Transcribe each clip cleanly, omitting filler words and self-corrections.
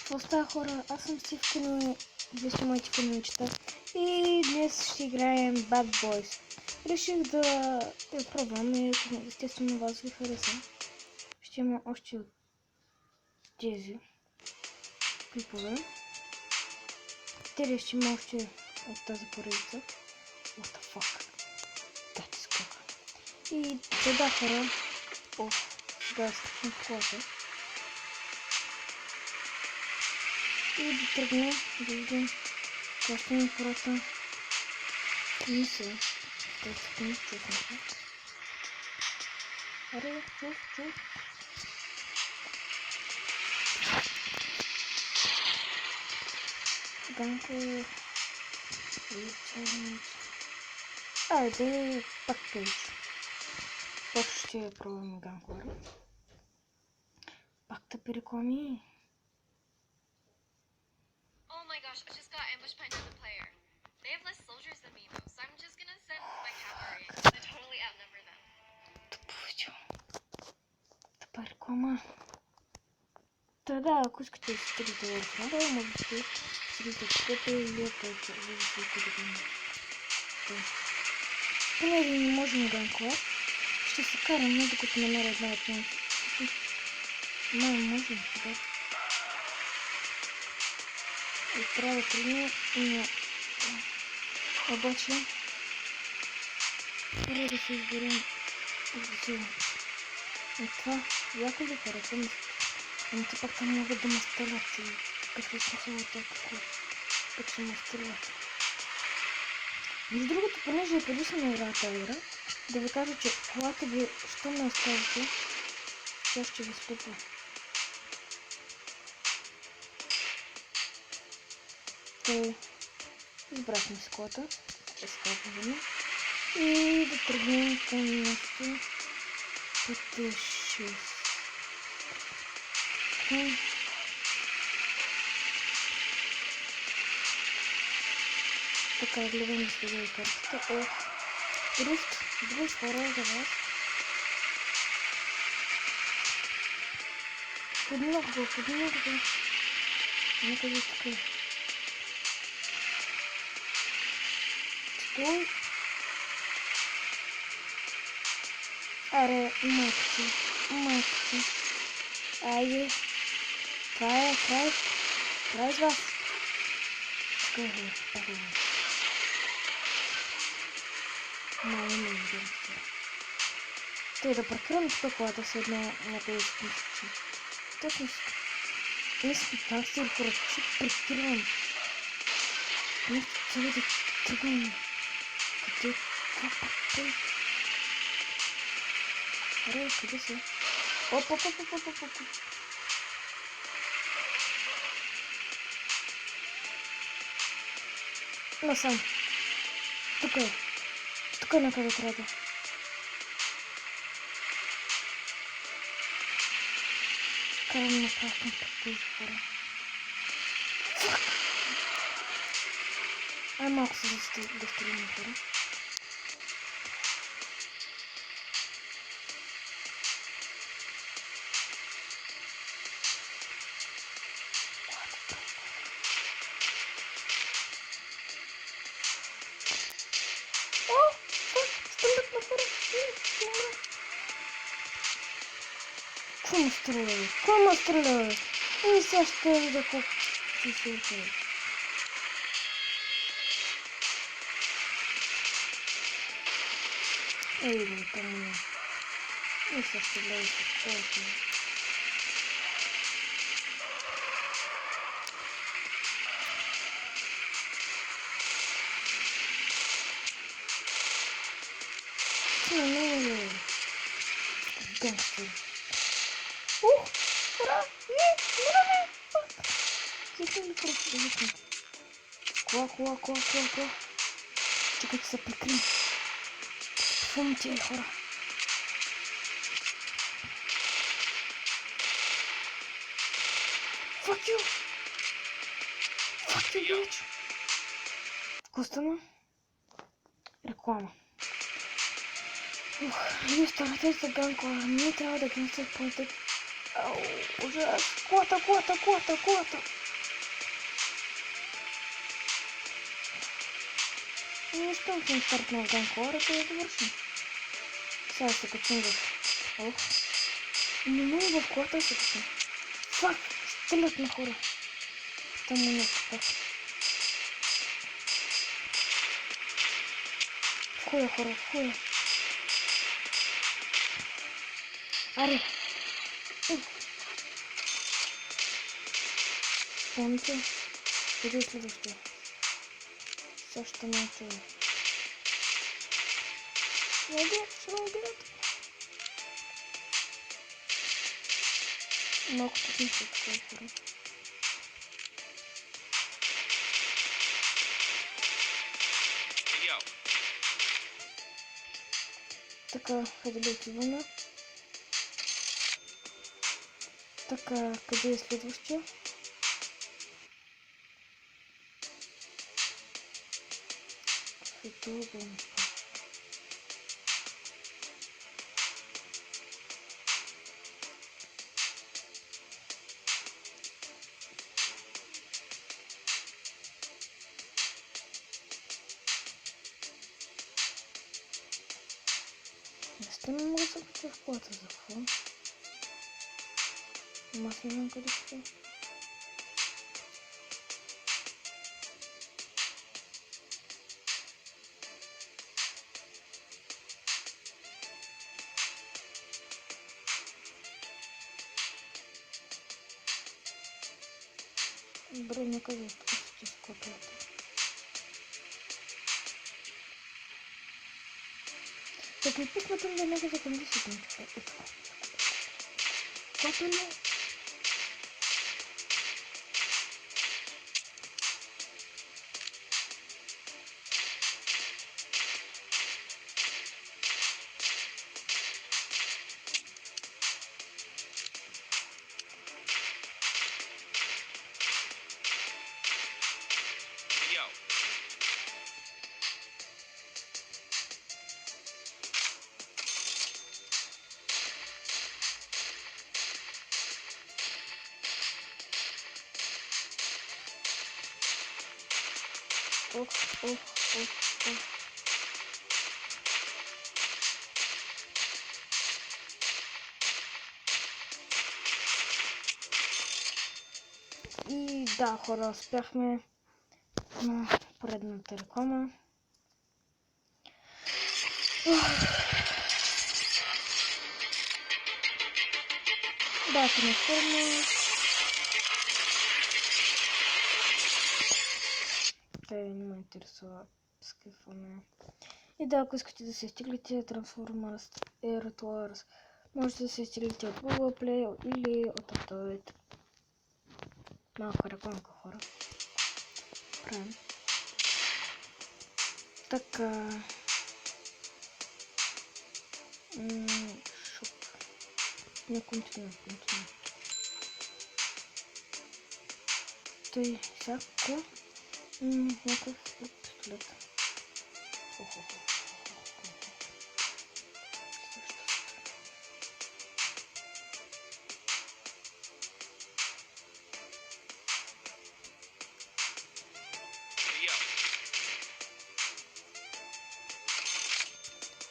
Какво става, хора? Аз съм Стив Кануе, вие сте моите кануичета и днес ще играем Bad Boys. Реших да я пробвам и естествено вас ви хареса. Ще има още от тези клипове. Те ще има още от тази поредица. What the fuck? Дайте скока. И да, хора. О, сега скачам в колата. И да тръгнем да видим какво ще ми първата мисия. Тази секунда, чувствам се. Аре, чув. Ганко... Айде, пак пейдж. После ще пробваме Ганко. Пак тъпи реклами. I just got ambushed by another player. They have less soldiers than me though, so I'm just gonna send my cavalry to totally outnumber them. Тъпа реклама. Да, ако искате да си трите в канала, можете да трите чуката или ако зависи къде да ми. Понеже не можем Ганко, ще се караме докато намеря една от нас. Май можем сега. И трябва да тръгне и обаче трябва да се изберем сила. И това яко ли харесва? Ами те пак там могат да ме стрелят и какво смисъл от това как ще ме стрелят. Между другото, понеже е преди съм играла тази игра, да ви кажа, че колата ви, що ме оставите, тя ще ви спъпва. Тъй, избрахме с колата, изкалпваме и да тръгнем към нещо ПТ-6. Така, гледам да следя картата. Ох, дрифт хора за вас. Подмнох го. Някъде тук. Стой. Аре, майките. Айде. Край с вас. Много ме интересно. Те да паркирам тук колата с едно някъде изключи. Точно мисля, как се поръчи паркирам. Мисля, цели да тръгвам. Къде? Как паркирам? Аре, къде са? Оп. Насам. Тук е. Тук е накъде трябва да. Карам направо към тези хора. Ай малко се да стрелим хора. Кому стреляю? И сега ще видя колко ще се отиде. Ей, да помня. И сега ще гледа с колко. Не. Гангстер. Ура! Не! Зачем просто да викна? Кола. Чакайте се прикрим. Фум тия хора. Fuck you, bitch! Какво стана? Реклама. Вие старате за Ганко, ние трябва да гнесем поетът Ау, ужас. Кота. Ну что, он стартнул гонку, это я завершу. Сейчас я почему. Ох. Не могу в кота все-таки. Фак, стрелять на хору. Там у нас так. Хуя, хуя. Ари. Помните, где следующее? Все, что научил. Молодец. Мог тут ничего такого. Така, ходили вона. Така, къде е следващия? Светло. Не мога да се включа в колата за какво? Ама аз не знам къде ще. Добре, нека да откъсти с колата. Так не посмотрим да нека за към 10 минути. Колата не. Ох. И да, хора, успяхме на поредната реклама. Да, трансформа. Те не ме интересува с какво не. И да, ако искате да се изтеглите Transformers Air Wars, можете да се изтеглите от Google Play или от Android. Малка рекламка, хора. Правим. Така. Шоп. Не континуа. Той всяко. Някакъв пистолет.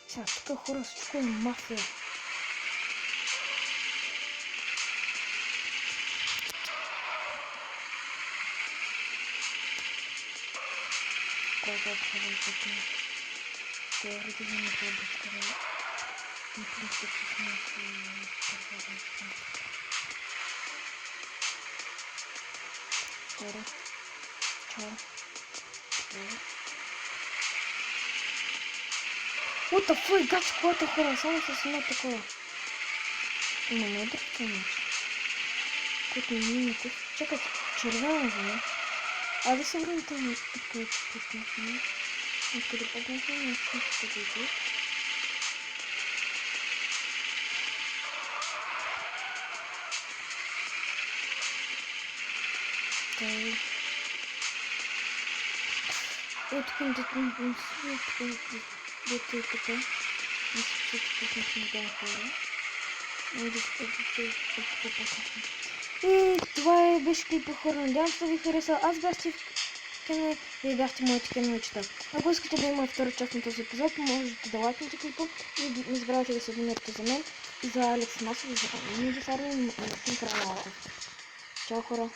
Сега, тук хора всичко е мафия. Когато отхвърля пътно. Това е родина на това да скара. Не принцип, че сме си скарвали. Хора. Чао. What the fuck, гач хората, хора, само с едно такова. Имаме друг начин. Който не ми куш. Чакайте, червена зона. А да се върнем там, откъдето пуснахме. Откъде пуснахме, не съм се където. Тъй. Откъм да тъм дето е така. Мисля, че пуснахме там хора. И да се където И това беше клипа, хора. Надявам се да ви хареса. Аз бях Стив Кенуи, вие бяхте моите кенуичета. Ако искате да има втора част на този епизод, можете да лайкнете клипа и не забравяйте да се абонирате за мен и за Алекс Масов, за Амини Десарни и Мартин Кралалата. Чао, хора!